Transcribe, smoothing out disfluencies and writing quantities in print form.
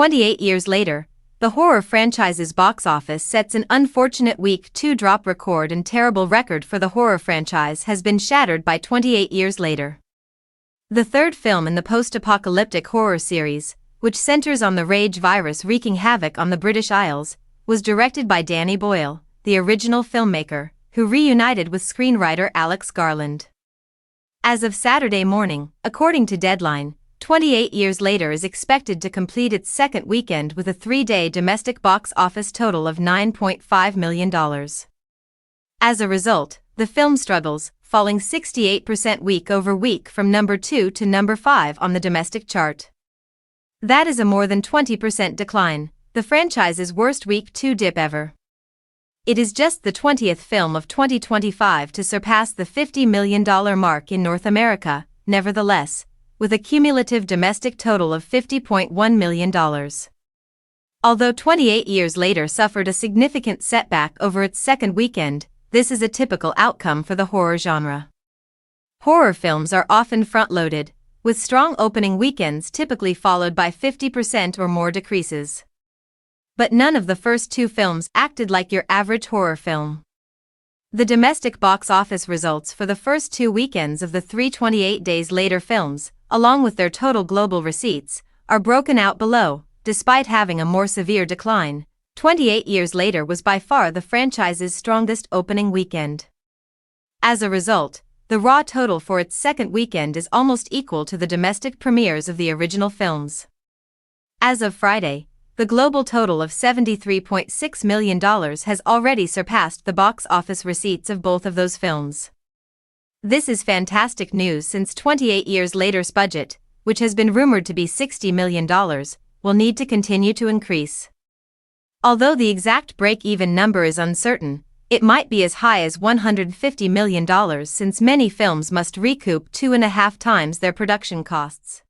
28 years later, the horror franchise's box office sets an unfortunate week 2 drop record, and terrible record for the horror franchise has been shattered by 28 years later. The third film in the post-apocalyptic horror series, which centers on the rage virus wreaking havoc on the British Isles, was directed by Danny Boyle, the original filmmaker, who reunited with screenwriter Alex Garland. As of Saturday morning, according to Deadline, 28 years later is expected to complete its second weekend with a 3-day domestic box office total of $9.5 million. As a result, the film struggles, falling 68% week over week from number 2 to number 5 on the domestic chart. That is a more than 20% decline, the franchise's worst week 2 dip ever. It is just the 20th film of 2025 to surpass the $50 million mark in North America, nevertheless, with a cumulative domestic total of $50.1 million. Although 28 years later suffered a significant setback over its second weekend, this is a typical outcome for the horror genre. Horror films are often front-loaded, with strong opening weekends typically followed by 50% or more decreases. But none of the first two films acted like your average horror film. The domestic box office results for the first 2 weekends of the 3 days later films, along with their total global receipts, are broken out below. Despite having a more severe decline, 28 years later was by far the franchise's strongest opening weekend. As a result, the raw total for its second weekend is almost equal to the domestic premieres of the original films. As of Friday, the global total of $73.6 million has already surpassed the box office receipts of both of those films. This is fantastic news, since 28 years later's budget, which has been rumored to be $60 million, will need to continue to increase. Although the exact break-even number is uncertain, it might be as high as $150 million, since many films must recoup 2.5 times their production costs.